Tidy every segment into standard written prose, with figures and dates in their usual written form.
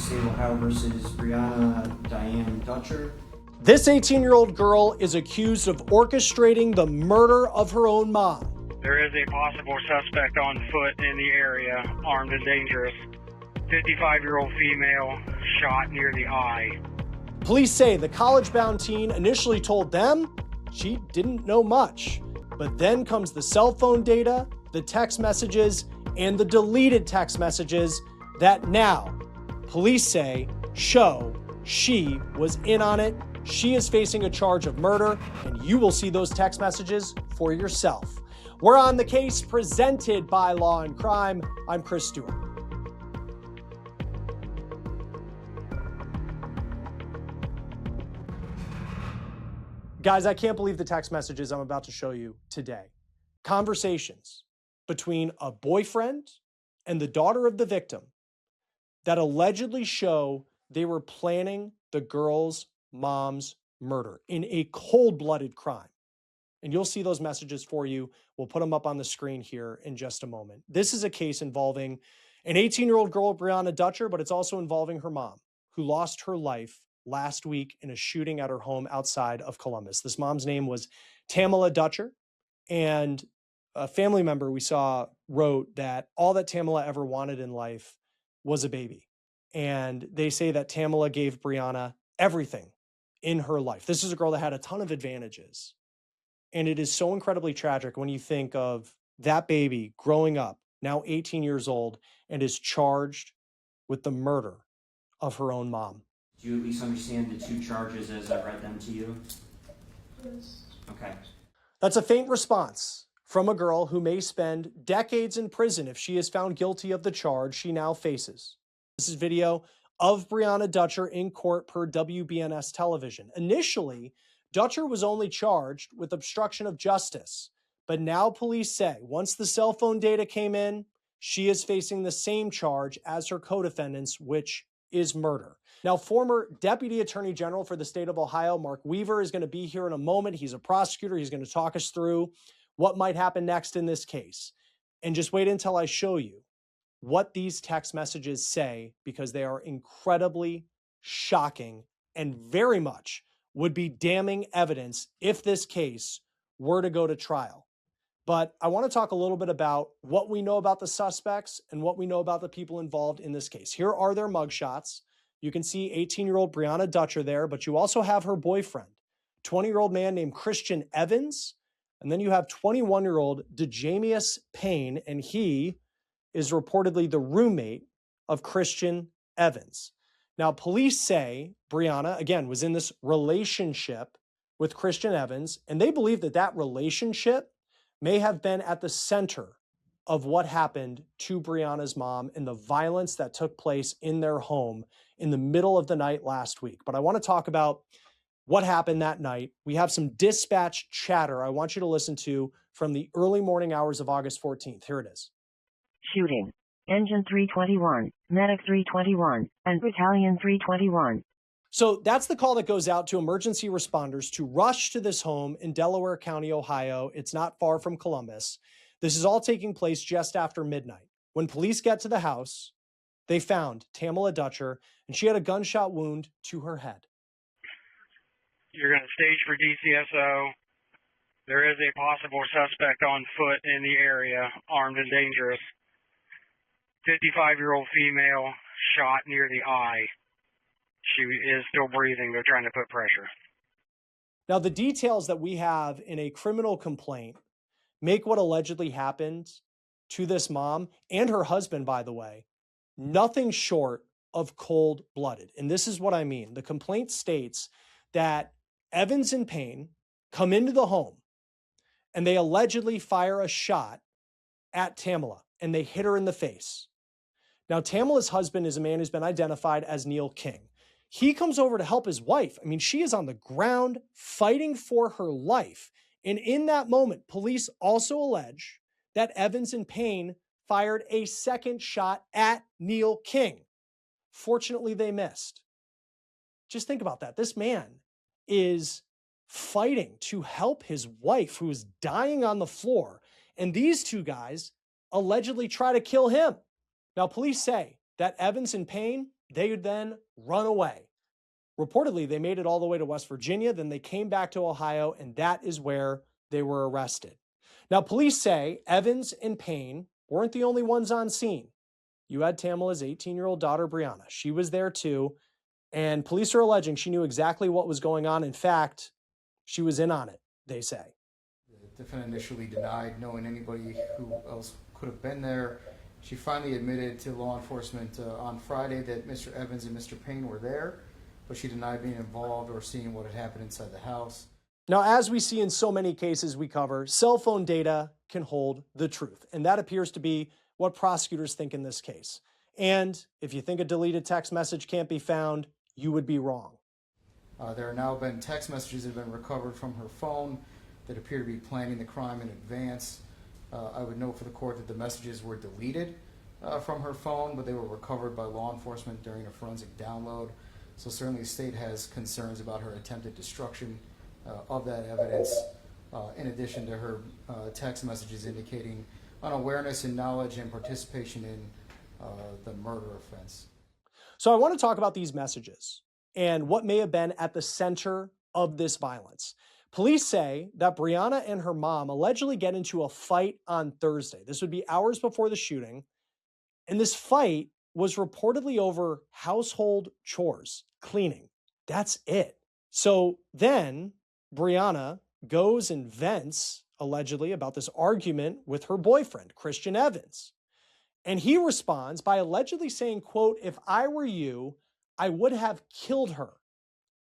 State of Ohio versus Bryanna Dutcher. This 18-year-old girl is accused of orchestrating the murder of her own mom. There is a possible suspect on foot in the area, armed and dangerous. 55-year-old female shot near the eye. Police say the college-bound teen initially told them she didn't know much, but then comes the cell phone data, the text messages, and the deleted text messages that now police say show she was in on it. She is facing a charge of murder, and you will see those text messages for yourself. We're on the case presented by Law&Crime. I'm Chris Stewart. Guys, I can't believe the text messages I'm about to show you today. Conversations between a boyfriend and the daughter of the victim that allegedly show they were planning the girl's mom's murder in a cold-blooded crime. And you'll see those messages for you. We'll put them up on the screen here in just a moment. This is a case involving an 18-year-old girl, Bryanna Dutcher, but it's also involving her mom, who lost her life last week in a shooting at her home outside of Columbus. This mom's name was Tamala Dutcher, and a family member we saw wrote that all that Tamala ever wanted in life was a baby. And they say that Tamala gave Bryanna everything in her life. This is a girl that had a ton of advantages. And it is so incredibly tragic when you think of that baby growing up, now 18 years old, and is charged with the murder of her own mom. Do you at least understand the two charges as I read them to you? Yes. Okay. That's a faint response from a girl who may spend decades in prison if she is found guilty of the charge she now faces. This is video of Bryanna Dutcher in court per WBNS television. Initially, Dutcher was only charged with obstruction of justice, but now police say once the cell phone data came in, she is facing the same charge as her co-defendants, which is murder. Now, former Deputy Attorney General for the state of Ohio, Mark Weaver, is going to be here in a moment. He's a prosecutor. He's going to talk us through what might happen next in this case. And just wait until I show you what these text messages say, because they are incredibly shocking and very much would be damning evidence if this case were to go to trial. But I want to talk a little bit about what we know about the suspects and what we know about the people involved in this case. Here are their mugshots. You can see 18-year-old Bryanna Dutcher there, but you also have her boyfriend, 20-year-old man named Christian Evans, and then you have 21-year-old DeJamius Payne, and he is reportedly the roommate of Christian Evans. Now, police say Bryanna, again, was in this relationship with Christian Evans, and they believe that that relationship may have been at the center of what happened to Bryanna's mom and the violence that took place in their home in the middle of the night last week. But I want to talk about what happened that night. We have some dispatch chatter I want you to listen to from the early morning hours of August 14th. Here it is. Shooting. Engine 321, Medic 321, and Battalion 321. So that's the call that goes out to emergency responders to rush to this home in Delaware County, Ohio. It's not far from Columbus. This is all taking place just after midnight. When police get to the house, they found Tamala Dutcher, and she had a gunshot wound to her head. You're going to stage for DCSO. There is a possible suspect on foot in the area, armed and dangerous. 55-year-old female shot near the eye. She is still breathing. They're trying to put pressure. Now, the details that we have in a criminal complaint make what allegedly happened to this mom and her husband, by the way, nothing short of cold-blooded. And this is what I mean. The complaint states that Evans and Payne come into the home and they allegedly fire a shot at Tamala and they hit her in the face. Now, Tamala's husband is a man who's been identified as Neil King. He comes over to help his wife. I mean, she is on the ground fighting for her life. And in that moment, police also allege that Evans and Payne fired a second shot at Neil King. Fortunately, they missed. Just think about that. This man is fighting to help his wife who is dying on the floor. And these two guys allegedly try to kill him. Now, police say that Evans and Payne they would then run away. Reportedly, they made it all the way to West Virginia, then they came back to Ohio, and that is where they were arrested. Now, police say Evans and Payne weren't the only ones on scene. You had Tamala's 18-year-old daughter, Bryanna. She was there too, and police are alleging she knew exactly what was going on. In fact, she was in on it, they say. The defendant initially denied knowing anybody who else could have been there. She finally admitted to law enforcement on Friday that Mr. Evans and Mr. Payne were there, but she denied being involved or seeing what had happened inside the house. Now, as we see in so many cases we cover, cell phone data can hold the truth, and that appears to be what prosecutors think in this case. And if you think a deleted text message can't be found, you would be wrong. There have now been text messages that have been recovered from her phone that appear to be planning the crime in advance. I would note for the court that the messages were deleted from her phone, but they were recovered by law enforcement during a forensic download. So certainly the state has concerns about her attempted destruction of that evidence, in addition to her text messages indicating unawareness and knowledge and participation in the murder offense. So I want to talk about these messages and what may have been at the center of this violence. Police say that Bryanna and her mom allegedly get into a fight on Thursday. This would be hours before the shooting. And this fight was reportedly over household chores, cleaning. That's it. So then Bryanna goes and vents, allegedly, about this argument with her boyfriend, Christian Evans. And he responds by allegedly saying, quote, "If I were you, I would have killed her."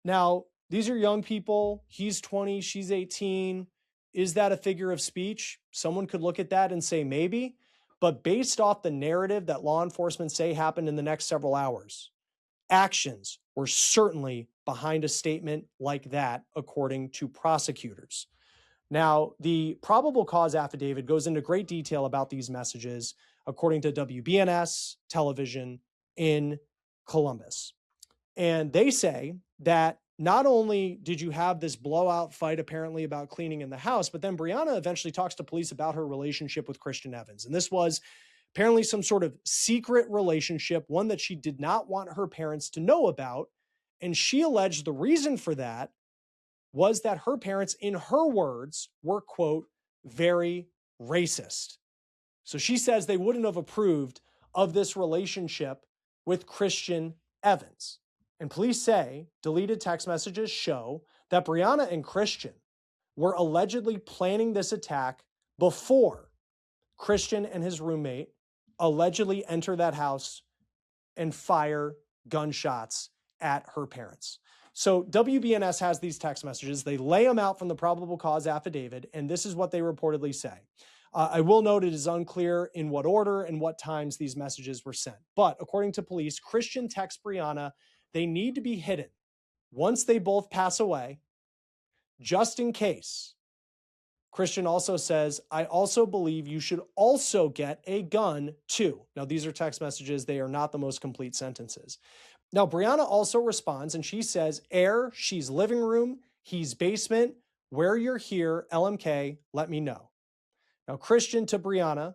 Now, these are young people. He's 20, she's 18. Is that a figure of speech? Someone could look at that and say maybe. But based off the narrative that law enforcement say happened in the next several hours, actions were certainly behind a statement like that, according to prosecutors. Now, the probable cause affidavit goes into great detail about these messages, according to WBNS television in Columbus. And they say that not only did you have this blowout fight apparently about cleaning in the house, but then Bryanna eventually talks to police about her relationship with Christian Evans. And this was apparently some sort of secret relationship, one that she did not want her parents to know about. And she alleged the reason for that was that her parents, in her words, were, quote, very racist. So she says they wouldn't have approved of this relationship with Christian Evans. And police say deleted text messages show that Bryanna and Christian were allegedly planning this attack before Christian and his roommate allegedly enter that house and fire gunshots at her parents. So WBNS has these text messages. They lay them out from the probable cause affidavit, and this is what they reportedly say. I will note it is unclear in what order and what times these messages were sent. But according to police, Christian texts Bryanna they need to be hidden once they both pass away, just in case. Christian also says, "I also believe you should also get a gun too." Now, these are text messages. They are not the most complete sentences. Now, Bryanna also responds, and she says, "Air, she's living room, he's basement. Where you're here, LMK, let me know." Now, Christian to Bryanna,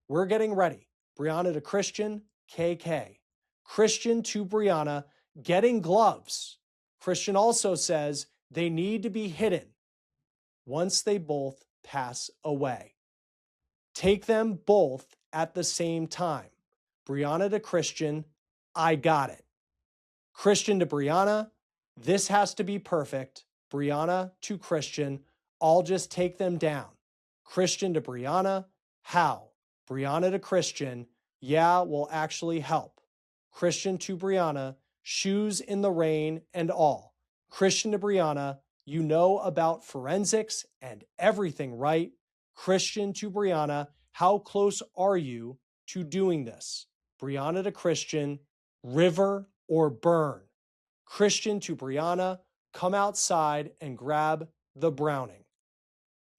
"We're getting ready." Bryanna to Christian, KK. Christian to Bryanna, "Getting gloves." Christian also says they need to be hidden once they both pass away. Take them both at the same time. Bryanna to Christian, "I got it." Christian to Bryanna, "This has to be perfect." Bryanna to Christian, "I'll just take them down." Christian to Bryanna, "How?" Bryanna to Christian, "Yeah, will actually help." Christian to Bryanna, "Shoes in the rain and all." Christian to Bryanna, "You know about forensics and everything, right?" Christian to Bryanna, "How close are you to doing this?" Bryanna to Christian, "River or burn." Christian to Bryanna, "Come outside and grab the Browning."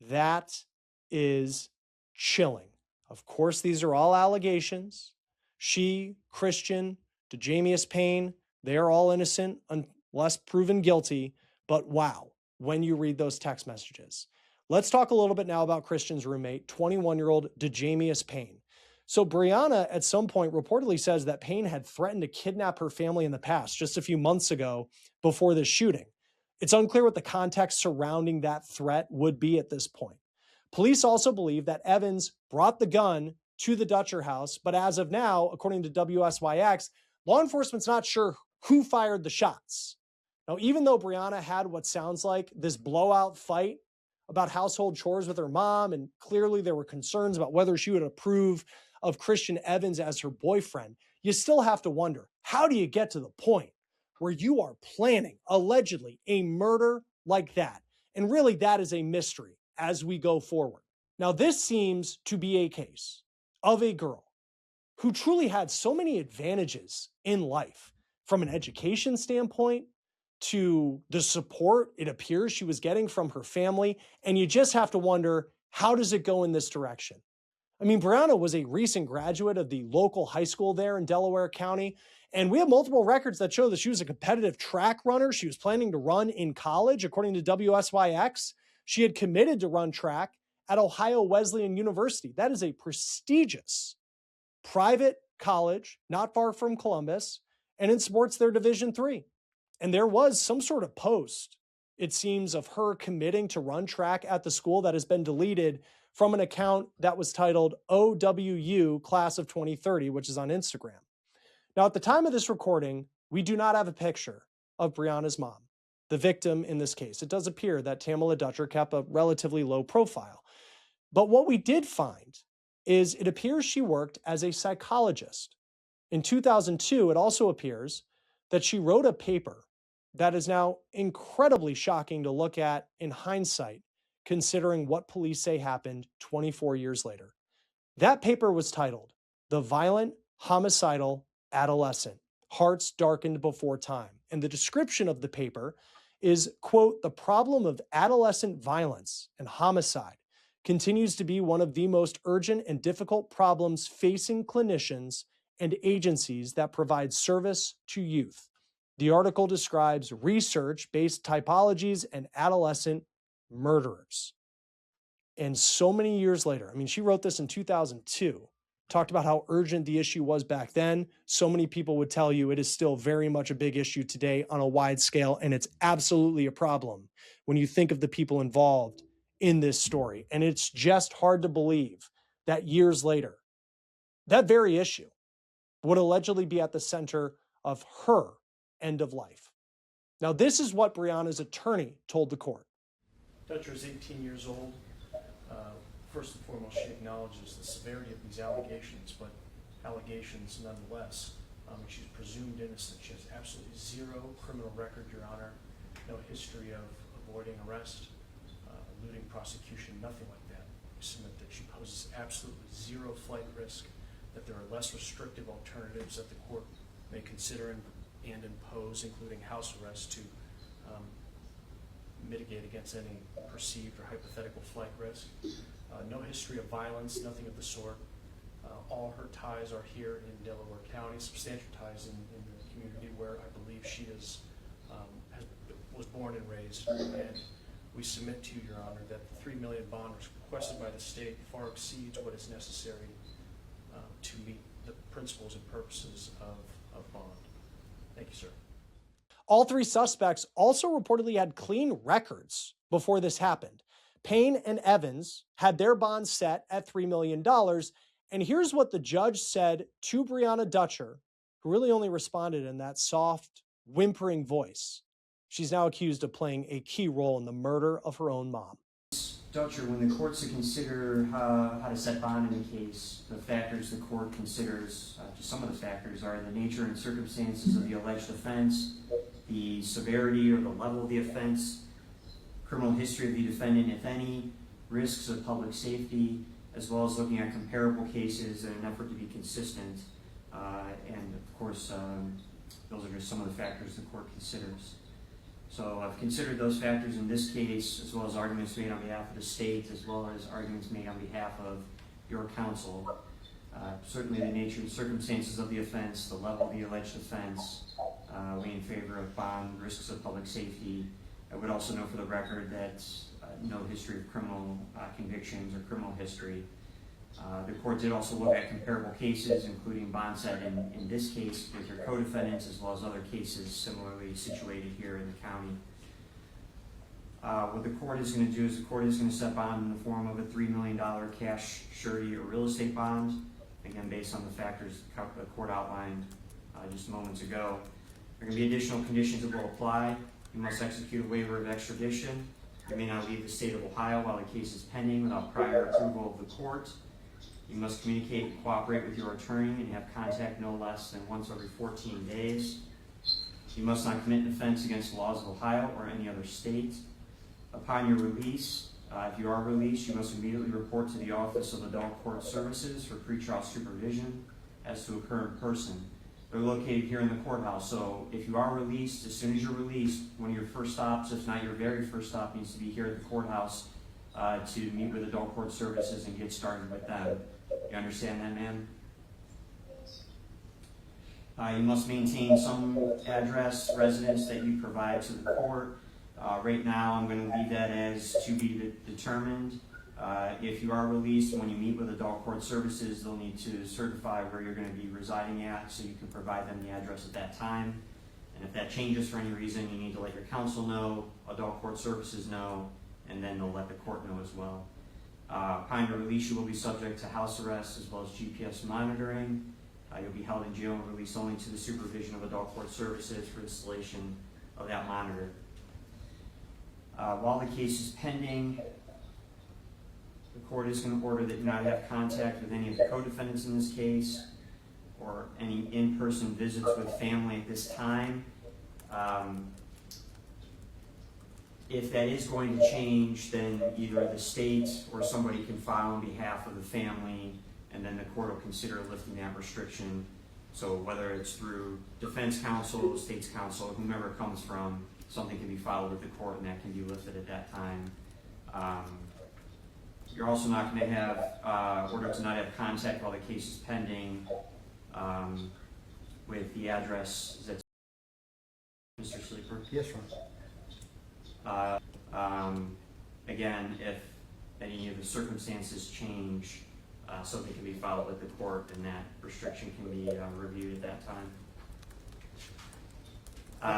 That is chilling. Of course, these are all allegations. She, Christian, DeJamius Payne, they are all innocent unless proven guilty. But wow, when you read those text messages. Let's talk a little bit now about Christian's roommate, 21-year-old DeJamius Payne. So Bryanna at some point reportedly says that Payne had threatened to kidnap her family in the past, just a few months ago before this shooting. It's unclear what the context surrounding that threat would be at this point. Police also believe that Evans brought the gun to the Dutcher house, but as of now, according to WSYX, law enforcement's not sure who fired the shots. Now, even though Bryanna had what sounds like this blowout fight about household chores with her mom, and clearly there were concerns about whether she would approve of Christian Evans as her boyfriend, you still have to wonder, how do you get to the point where you are planning, allegedly, a murder like that? And really, that is a mystery as we go forward. Now, this seems to be a case of a girl who truly had so many advantages in life, from an education standpoint to the support it appears she was getting from her family. And you just have to wonder, how does it go in this direction? I mean, Bryanna was a recent graduate of the local high school there in Delaware County, and we have multiple records that show that she was a competitive track runner. She was planning to run in college. According to WSYX, she had committed to run track at Ohio Wesleyan University. That is a prestigious private college not far from Columbus, and it sports their Division III. And there was some sort of post, it seems, of her committing to run track at the school that has been deleted from an account that was titled OWU Class of 2030, which is on Instagram. Now, at the time of this recording, we do not have a picture of Bryanna's mom, the victim in this case. It does appear that Tamala Dutcher kept a relatively low profile. But what we did find is it appears she worked as a psychologist. In 2002, it also appears that she wrote a paper that is now incredibly shocking to look at in hindsight, considering what police say happened 24 years later. That paper was titled, "The Violent, Homicidal Adolescent, Hearts Darkened Before Time." And the description of the paper is, quote, "The problem of adolescent violence and homicide continues to be one of the most urgent and difficult problems facing clinicians and agencies that provide service to youth. The article describes research-based typologies and adolescent murderers." And so many years later, I mean, she wrote this in 2002, talked about how urgent the issue was back then. So many people would tell you it is still very much a big issue today on a wide scale, and it's absolutely a problem when you think of the people involved in this story. And it's just hard to believe that years later, that very issue would allegedly be at the center of her end of life. Now, this is what Bryanna's attorney told the court. Dutcher is 18 years old. First and foremost, she acknowledges the severity of these allegations, but allegations nonetheless. She's presumed innocent. She has absolutely zero criminal record, Your Honor. No history of avoiding arrest, eluding prosecution, nothing like that. We submit that she poses absolutely zero flight risk, that there are less restrictive alternatives that the court may consider and impose, including house arrest, to mitigate against any perceived or hypothetical flight risk. No history of violence, nothing of the sort. All her ties are here in Delaware County, substantial ties in the community where I believe she was born and raised. And we submit to you, Your Honor, that the $3 million bond requested by the state far exceeds what is necessary to meet the principles and purposes of bond. Thank you, sir. All three suspects also reportedly had clean records before this happened. Payne and Evans had their bonds set at $3 million. And here's what the judge said to Bryanna Dutcher, who really only responded in that soft, whimpering voice. She's now accused of playing a key role in the murder of her own mom. Dutcher, when the court's to consider how to set bond in a case, the factors the court considers, just some of the factors, are the nature and circumstances of the alleged offense, the severity or the level of the offense, criminal history of the defendant, if any, risks of public safety, as well as looking at comparable cases in an effort to be consistent. And of course, those are just some of the factors the court considers. So I've considered those factors in this case, as well as arguments made on behalf of the state, as well as arguments made on behalf of your counsel. Certainly the nature and circumstances of the offense, the level of the alleged offense, weigh in favor of bond, risks of public safety. I would also note for the record that no history of criminal convictions or criminal history. The court did also look at comparable cases, including bond set in this case with your co-defendants, as well as other cases similarly situated here in the county. What the court is going to do is the court is going to set bond in the form of a $3 million cash surety or real estate bond, again based on the factors the court outlined just moments ago. There are going to be additional conditions that will apply. You must execute a waiver of extradition. You may not leave the state of Ohio while the case is pending without prior approval of the court. You must communicate and cooperate with your attorney and have contact no less than once every 14 days. You must not commit an offense against the laws of Ohio or any other state. Upon your release, if you are released, you must immediately report to the Office of Adult Court Services for pretrial supervision as to a current person. They're located here in the courthouse, so if you are released, as soon as you're released, one of your first stops, if not your very first stop, needs to be here at the courthouse to meet with Adult Court Services and get started with them. You understand that, ma'am? You must maintain some address, residence that you provide to the court. Right now, I'm going to leave that as to be determined. If you are released, when you meet with Adult Court Services, they'll need to certify where you're going to be residing at, so you can provide them the address at that time. And if that changes for any reason, you need to let your counsel know, Adult Court Services know, and then they'll let the court know as well. Upon your release, you will be subject to house arrest as well as GPS monitoring. You'll be held in jail and released only to the supervision of Adult Court Services for installation of that monitor. While the case is pending, the court is going to order that you not have contact with any of the co-defendants in this case or any in-person visits with family at this time. If that is going to change, then either the state or somebody can file on behalf of the family, and then the court will consider lifting that restriction. So whether it's through defense counsel, state's counsel, whomever it comes from, something can be filed with the court and that can be lifted at that time. You're also not going to have, ordered to not have contact while the case is pending with the address. Is that Mr. Sleeper? Yes, Your Honor. Again, if any of the circumstances change, something can be filed with the court and that restriction can be reviewed at that time.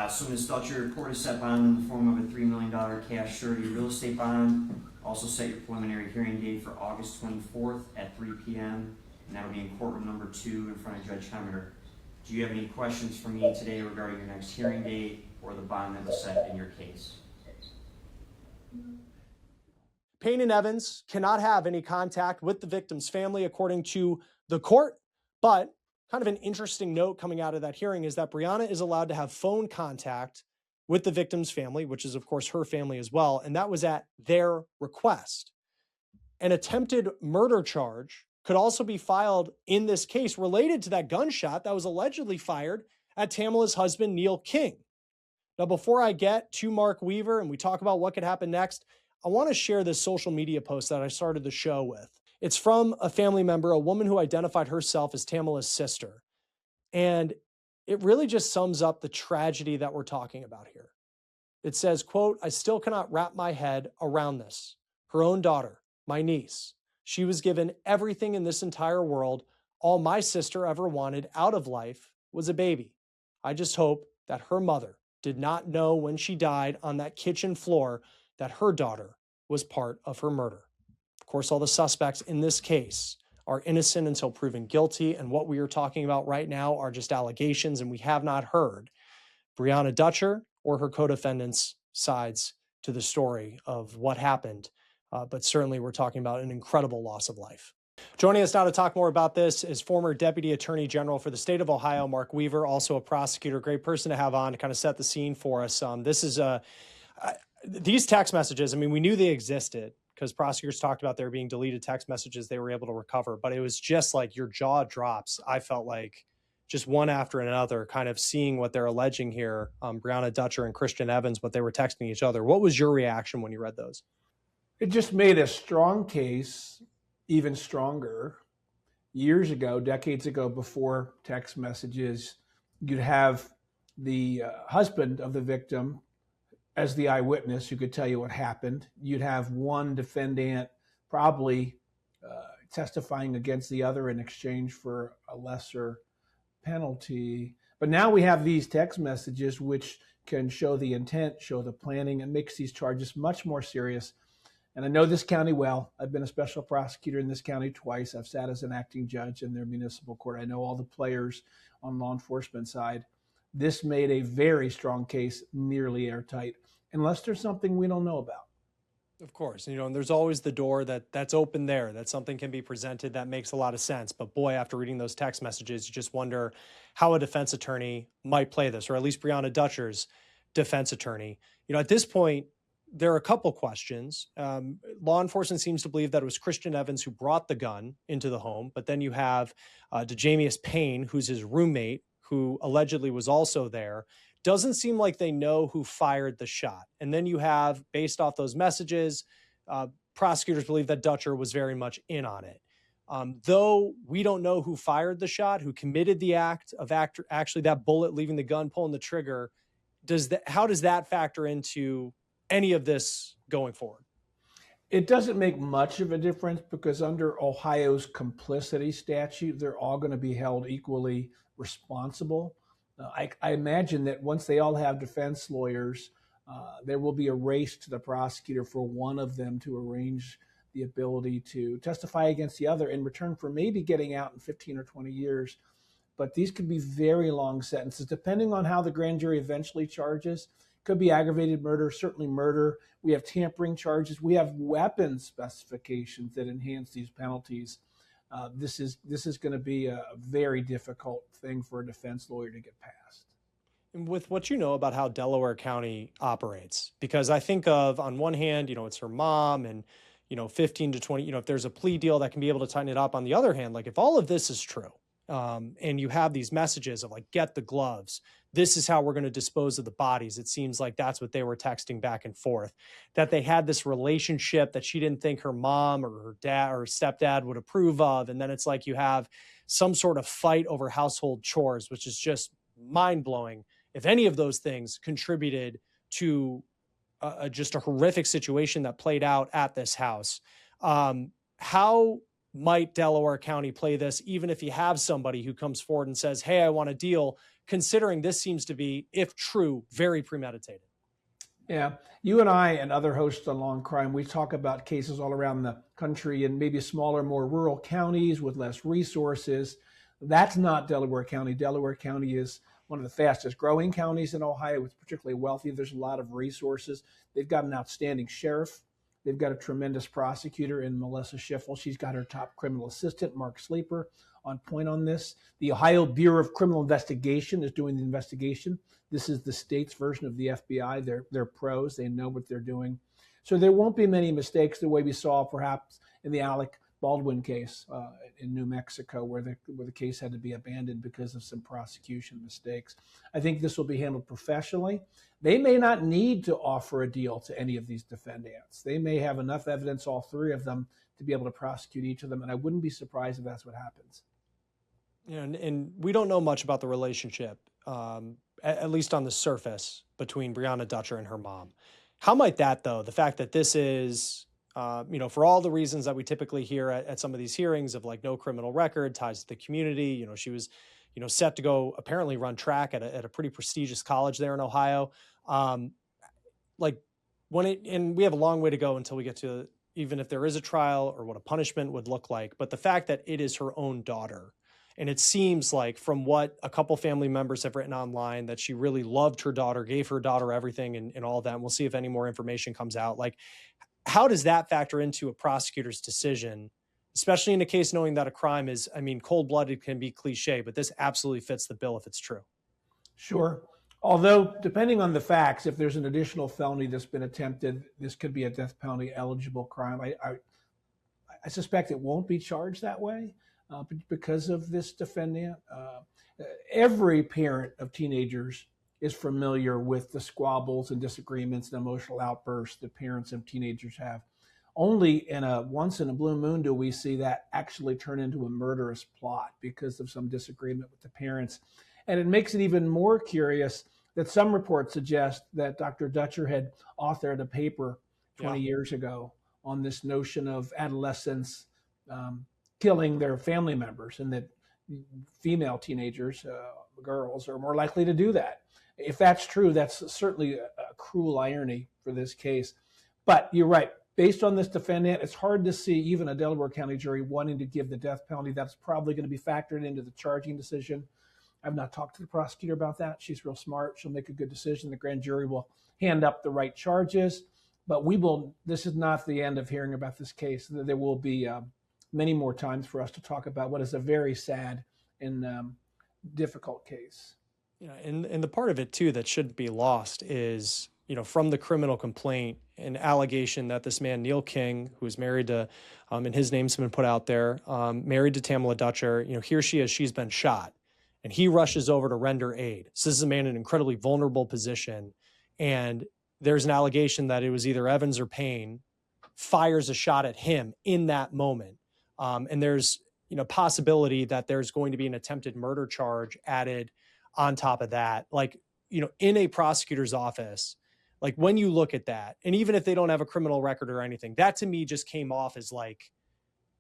So Ms. Dutcher, court has set bond in the form of a $3 million cash surety real estate bond. Also set your preliminary hearing date for August 24th at 3 p.m. and that will be in courtroom number 2 in front of Judge Hemmeter. Do you have any questions for me today regarding your next hearing date or the bond that was set in your case? Payne and Evans cannot have any contact with the victim's family, according to the court. But kind of an interesting note coming out of that hearing is that Bryanna is allowed to have phone contact with the victim's family, which is, of course, her family as well. And that was at their request. An attempted murder charge could also be filed in this case related to that gunshot that was allegedly fired at Tamala's husband, Neil King. Now, before I get to Mark Weaver and we talk about what could happen next, I want to share this social media post that I started the show with. It's from a family member, a woman who identified herself as Tamala's sister. And it really just sums up the tragedy that we're talking about here. It says, quote, "I still cannot wrap my head around this. Her own daughter, my niece. She was given everything in this entire world. All my sister ever wanted out of life was a baby. I just hope that her mother did not know when she died on that kitchen floor that her daughter was part of her murder." Of course, all the suspects in this case are innocent until proven guilty, and what we are talking about right now are just allegations, and we have not heard Bryanna Dutcher or her co-defendants' sides to the story of what happened, but certainly we're talking about an incredible loss of life. Joining us now to talk more about this is former Deputy Attorney General for the state of Ohio, Mark Weaver, also a prosecutor. Great person to have on to kind of set the scene for us. This is these text messages, I mean, we knew they existed because prosecutors talked about there being deleted text messages they were able to recover, but it was just like your jaw drops. I felt like just one after another, kind of seeing what they're alleging here, Bryanna Dutcher and Christian Evans, what they were texting each other. What was your reaction when you read those? It just made a strong case even stronger. Years ago, decades ago, before text messages, you'd have the husband of the victim as the eyewitness who could tell you what happened. You'd have one defendant, probably testifying against the other in exchange for a lesser penalty. But now we have these text messages which can show the intent, show the planning, and makes these charges much more serious. And I know this county well. I've been a special prosecutor in this county twice. I've sat as an acting judge in their municipal court. I know all the players on law enforcement side. This made a very strong case nearly airtight, unless there's something we don't know about. Of course, and there's always the door that's open there, that something can be presented that makes a lot of sense. But boy, after reading those text messages, you just wonder how a defense attorney might play this, or at least Bryanna Dutcher's defense attorney. At this point, there are a couple questions. Law enforcement seems to believe that it was Christian Evans who brought the gun into the home, but then you have DeJamius Payne, who's his roommate, who allegedly was also there. Doesn't seem like they know who fired the shot. And then you have, based off those messages, prosecutors believe that Dutcher was very much in on it. Though we don't know who fired the shot, who committed the act of actually that bullet leaving the gun, pulling the trigger, how does that factor into any of this going forward? It doesn't make much of a difference because under Ohio's complicity statute, they're all going to be held equally responsible. I imagine that once they all have defense lawyers, there will be a race to the prosecutor for one of them to arrange the ability to testify against the other in return for maybe getting out in 15 or 20 years. But these could be very long sentences, depending on how the grand jury eventually charges. Could be aggravated murder, certainly murder. We have tampering charges. We have weapons specifications that enhance these penalties. This is going to be a very difficult thing for a defense lawyer to get past. And with what you know about how Delaware County operates, because I think of, on one hand, it's her mom and, 15 to 20, if there's a plea deal that can be able to tighten it up. On the other hand, like if all of this is true, and you have these messages of like, get the gloves, this is how we're going to dispose of the bodies. It seems like that's what they were texting back and forth, that they had this relationship that she didn't think her mom or her dad or stepdad would approve of. And then it's like you have some sort of fight over household chores, which is just mind blowing. If any of those things contributed to just a horrific situation that played out at this house, how might Delaware County play this, even if you have somebody who comes forward and says, hey, I want a deal, considering this seems to be, if true, very premeditated? Yeah, you and I and other hosts on Law&Crime, we talk about cases all around the country in maybe smaller, more rural counties with less resources. That's not Delaware County. Delaware County is one of the fastest growing counties in Ohio. It's particularly wealthy. There's a lot of resources. They've got an outstanding sheriff. They've got a tremendous prosecutor in Melissa Schiffel. She's got her top criminal assistant, Mark Sleeper, on point on this. The Ohio Bureau of Criminal Investigation is doing the investigation. This is the state's version of the FBI. They're pros. They know what they're doing. So there won't be many mistakes the way we saw perhaps in the Alec Baldwin case in New Mexico, where the case had to be abandoned because of some prosecution mistakes. I think this will be handled professionally. They may not need to offer a deal to any of these defendants. They may have enough evidence, all three of them, to be able to prosecute each of them, and I wouldn't be surprised if that's what happens. And we don't know much about the relationship, at least on the surface, between Bryanna Dutcher and her mom. How might that, though, the fact that this is, for all the reasons that we typically hear at some of these hearings of like no criminal record, ties to the community, she was, set to go apparently run track at a pretty prestigious college there in Ohio. And we have a long way to go until we get to even if there is a trial or what a punishment would look like. But the fact that it is her own daughter, and it seems like from what a couple family members have written online that she really loved her daughter, gave her daughter everything and all that. And we'll see if any more information comes out. Like, how does that factor into a prosecutor's decision, especially in a case knowing that a crime is, cold-blooded can be cliche, but this absolutely fits the bill if it's true? Sure. Although, depending on the facts, if there's an additional felony that's been attempted, this could be a death penalty eligible crime. I suspect it won't be charged that way because of this defendant. Every parent of teenagers is familiar with the squabbles and disagreements and emotional outbursts that parents of teenagers have. Only once in a blue moon do we see that actually turn into a murderous plot because of some disagreement with the parents. And it makes it even more curious that some reports suggest that Dr. Dutcher had authored a paper 20 years ago on this notion of adolescence killing their family members, and that female teenagers, girls, are more likely to do that. If that's true, that's certainly a cruel irony for this case. But you're right. Based on this defendant, it's hard to see even a Delaware County jury wanting to give the death penalty. That's probably going to be factored into the charging decision. I've not talked to the prosecutor about that. She's real smart. She'll make a good decision. The grand jury will hand up the right charges. But this is not the end of hearing about this case. There will be many more times for us to talk about what is a very sad and difficult case. Yeah, and the part of it too that shouldn't be lost is, from the criminal complaint, an allegation that this man, Neil King, who is married to, and his name's been put out there, married to Tamala Dutcher, here she is, she's been shot, and he rushes over to render aid. So this is a man in an incredibly vulnerable position, and there's an allegation that it was either Evans or Payne fires a shot at him in that moment. And there's, possibility that there's going to be an attempted murder charge added on top of that. Like, in a prosecutor's office, like when you look at that, and even if they don't have a criminal record or anything, that to me just came off as like,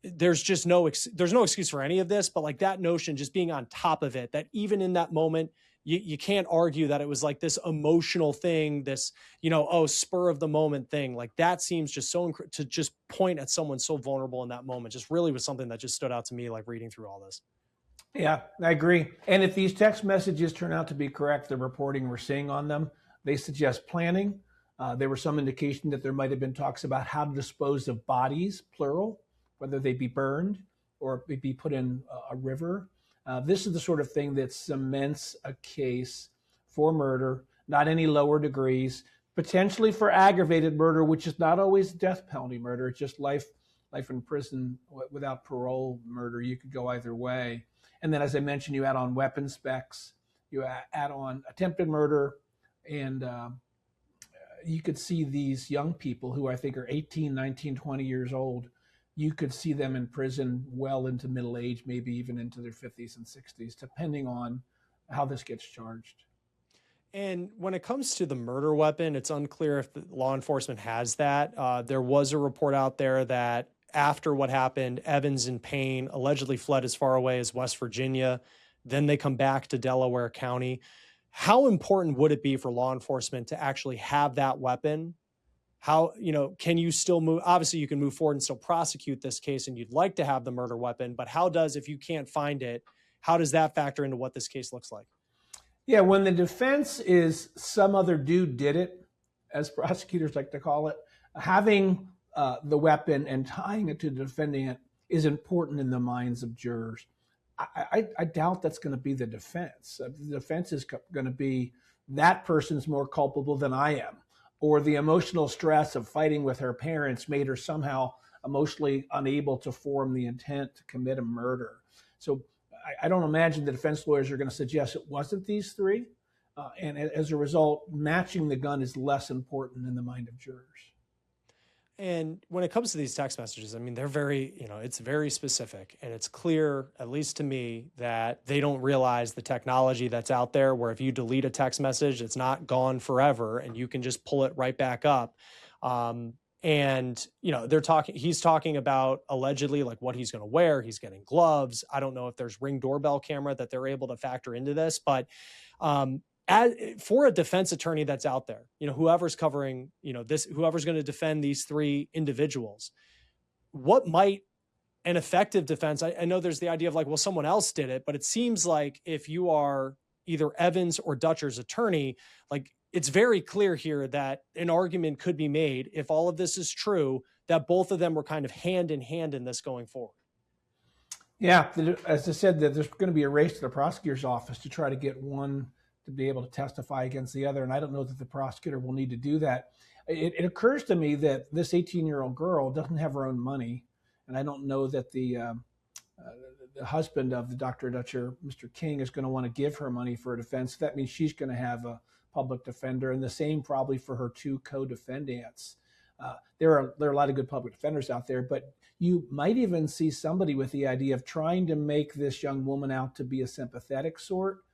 there's no excuse for any of this, but like that notion just being on top of it, that even in that moment, you can't argue that it was like this emotional thing, this, spur of the moment thing. Like that seems just to just point at someone so vulnerable in that moment just really was something that just stood out to me, like reading through all this. Yeah, I agree. And if these text messages turn out to be correct, the reporting we're seeing on them, they suggest planning. There was some indication that there might have been talks about how to dispose of bodies, plural, whether they be burned or be put in a river. This is the sort of thing that cements a case for murder, not any lower degrees, potentially for aggravated murder, which is not always death penalty murder. It's just life in prison without parole murder. You could go either way. And then, as I mentioned, you add on weapon specs, you add on attempted murder, and you could see these young people who I think are 18, 19, 20 years old. You could see them in prison well into middle age, maybe even into their 50s and 60s, depending on how this gets charged. And when it comes to the murder weapon, it's unclear if the law enforcement has that. There was a report out there that after what happened, Evans and Payne allegedly fled as far away as West Virginia. Then they come back to Delaware County. How important would it be for law enforcement to actually have that weapon? How, can you still move? Obviously, you can move forward and still prosecute this case, and you'd like to have the murder weapon, but if you can't find it, how does that factor into what this case looks like? Yeah, when the defense is some other dude did it, as prosecutors like to call it, having the weapon and tying it to the defendant is important in the minds of jurors. I doubt that's going to be the defense. The defense is going to be that person's more culpable than I am, or the emotional stress of fighting with her parents made her somehow emotionally unable to form the intent to commit a murder. So I don't imagine the defense lawyers are going to suggest it wasn't these three. And as a result, matching the gun is less important in the mind of jurors. And when it comes to these text messages, I mean, they're very, it's very specific, and it's clear, at least to me, that they don't realize the technology that's out there where if you delete a text message, it's not gone forever and you can just pull it right back up. And, he's talking about allegedly like what he's going to wear. He's getting gloves. I don't know if there's Ring doorbell camera that they're able to factor into this, but, for a defense attorney that's out there, whoever's covering, whoever's going to defend these three individuals, what might an effective defense? I know there's the idea of like, well, someone else did it, but it seems like if you are either Evans or Dutcher's attorney, like it's very clear here that an argument could be made, if all of this is true, that both of them were kind of hand in hand in this going forward. Yeah, as I said, that there's going to be a race to the prosecutor's office to try to get one to be able to testify against the other. And I don't know that the prosecutor will need to do that. It occurs to me that this 18-year-old girl doesn't have her own money. And I don't know that the husband of the Dr. Dutcher, Mr. King, is going to want to give her money for a defense. That means she's going to have a public defender, and the same probably for her two co-defendants. There are a lot of good public defenders out there, but you might even see somebody with the idea of trying to make this young woman out to be a sympathetic sort,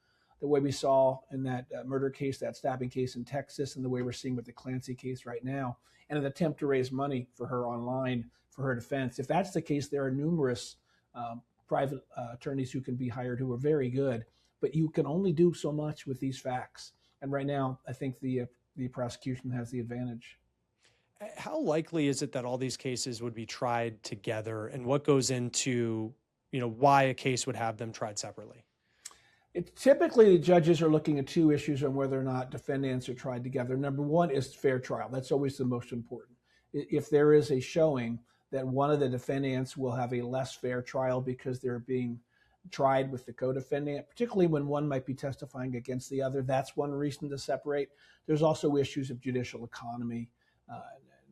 the way we saw in that murder case, that stabbing case in Texas, and the way we're seeing with the Clancy case right now, and an attempt to raise money for her online for her defense. If that's the case, there are numerous private attorneys who can be hired who are very good, but you can only do so much with these facts. And right now, I think the prosecution has the advantage. How likely is it that all these cases would be tried together, and what goes into, why a case would have them tried separately? Typically, the judges are looking at two issues on whether or not defendants are tried together. Number one is fair trial. That's always the most important. If there is a showing that one of the defendants will have a less fair trial because they're being tried with the co-defendant, particularly when one might be testifying against the other, that's one reason to separate. There's also issues of judicial economy.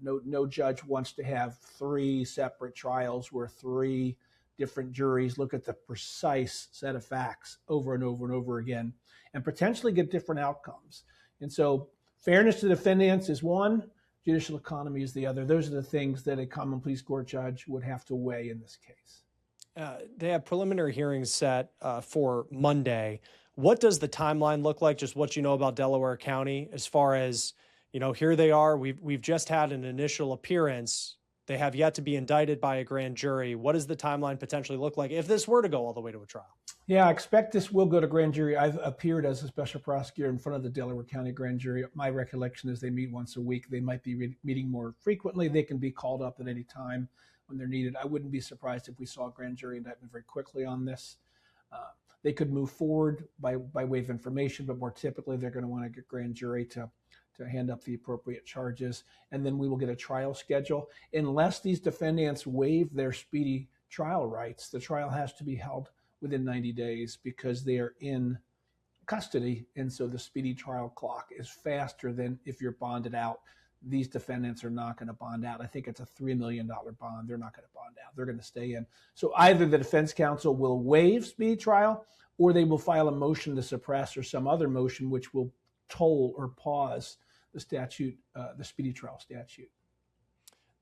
No judge wants to have three separate trials where three different juries look at the precise set of facts over and over and over again and potentially get different outcomes. And so fairness to defendants is one, judicial economy is the other. Those are the things that a common pleas court judge would have to weigh in this case. They have preliminary hearings set for Monday. What does the timeline look like? Just what you know about Delaware County as far as, here they are. We've just had an initial appearance. They have yet to be indicted by a grand jury. What does the timeline potentially look like if this were to go all the way to a trial? Yeah, I expect this will go to grand jury. I've appeared as a special prosecutor in front of the Delaware County grand jury. My recollection is they meet once a week. They might be meeting more frequently. They can be called up at any time when they're needed. I wouldn't be surprised if we saw a grand jury indictment very quickly on this. They could move forward by way of information, but more typically they're going to want to get grand jury to hand up the appropriate charges, and then we will get a trial schedule. Unless these defendants waive their speedy trial rights, the trial has to be held within 90 days because they are in custody, and so the speedy trial clock is faster than if you're bonded out. These defendants are not going to bond out. I think it's a $3 million bond. They're not going to bond out. They're going to stay in. So either the defense counsel will waive speedy trial, or they will file a motion to suppress or some other motion which will toll or pause the statute, the speedy trial statute.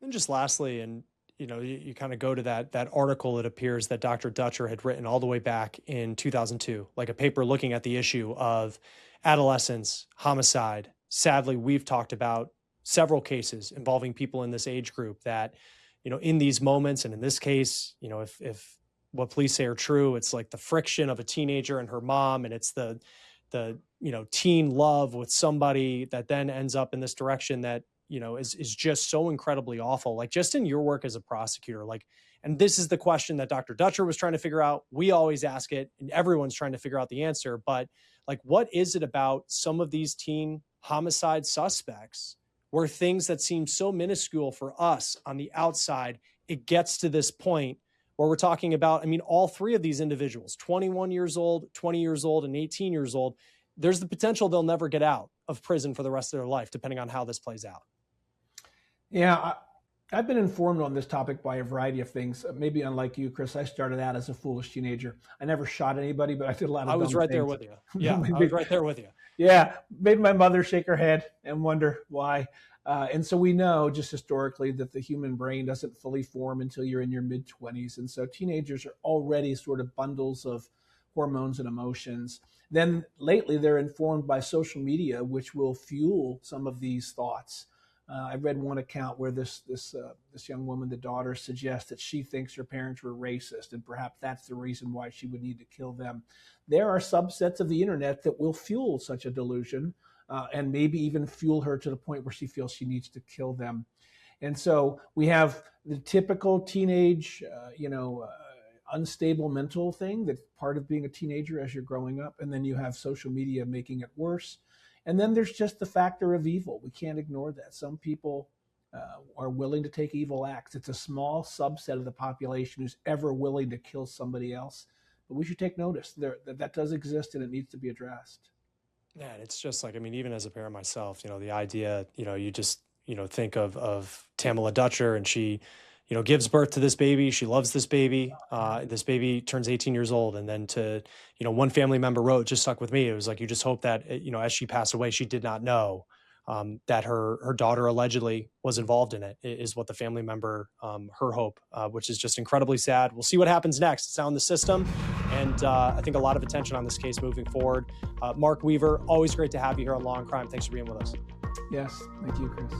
And just lastly, and you kind of go to that article, it appears that Dr. Dutcher had written all the way back in 2002, like a paper looking at the issue of adolescence, homicide. Sadly, we've talked about several cases involving people in this age group that, in these moments, and in this case, if what police say are true, it's like the friction of a teenager and her mom, and it's the teen love with somebody that then ends up in this direction that, is just so incredibly awful. Like, just in your work as a prosecutor, and this is the question that Dr. Dutcher was trying to figure out. We always ask it, and everyone's trying to figure out the answer. But what is it about some of these teen homicide suspects where things that seem so minuscule for us on the outside, it gets to this point where we're talking about, all three of these individuals, 21 years old, 20 years old, and 18 years old, there's the potential they'll never get out of prison for the rest of their life, depending on how this plays out. Yeah, I've been informed on this topic by a variety of things. Maybe unlike you, Chris, I started out as a foolish teenager. I never shot anybody, but I did a lot of I was right there with you. Yeah, I was right there with you. Yeah, made my mother shake her head and wonder why. And so we know just historically that the human brain doesn't fully form until you're in your mid-20s. And so teenagers are already sort of bundles of hormones and emotions. Then lately they're informed by social media, which will fuel some of these thoughts. I read one account where this young woman, the daughter, suggests that she thinks her parents were racist, and perhaps that's the reason why she would need to kill them. There are subsets of the internet that will fuel such a delusion, and maybe even fuel her to the point where she feels she needs to kill them. And so we have the typical teenage, unstable mental thing that's part of being a teenager as you're growing up. And then you have social media making it worse. And then there's just the factor of evil. We can't ignore that. Some people are willing to take evil acts. It's a small subset of the population who's ever willing to kill somebody else. But we should take notice that does exist, and it needs to be addressed. Yeah, and it's just even as a parent myself, the idea, you just, think of Tamala Dutcher, and she, gives birth to this baby. She loves this baby. This baby turns 18 years old. And then one family member wrote, just stuck with me. It was like, you just hope that, as she passed away, she did not know that her daughter allegedly was involved in it, is what the family member, her hope, which is just incredibly sad. We'll see what happens next. It's out in the system. And I think a lot of attention on this case moving forward. Mark Weaver, always great to have you here on Law and Crime. Thanks for being with us. Yes. Thank you, Chris.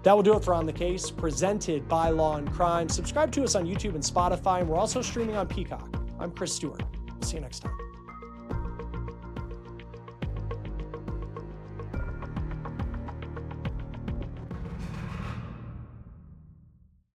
That will do it for On the Case, presented by Law&Crime. Subscribe to us on YouTube and Spotify, and we're also streaming on Peacock. I'm Chris Stewart. See you next time.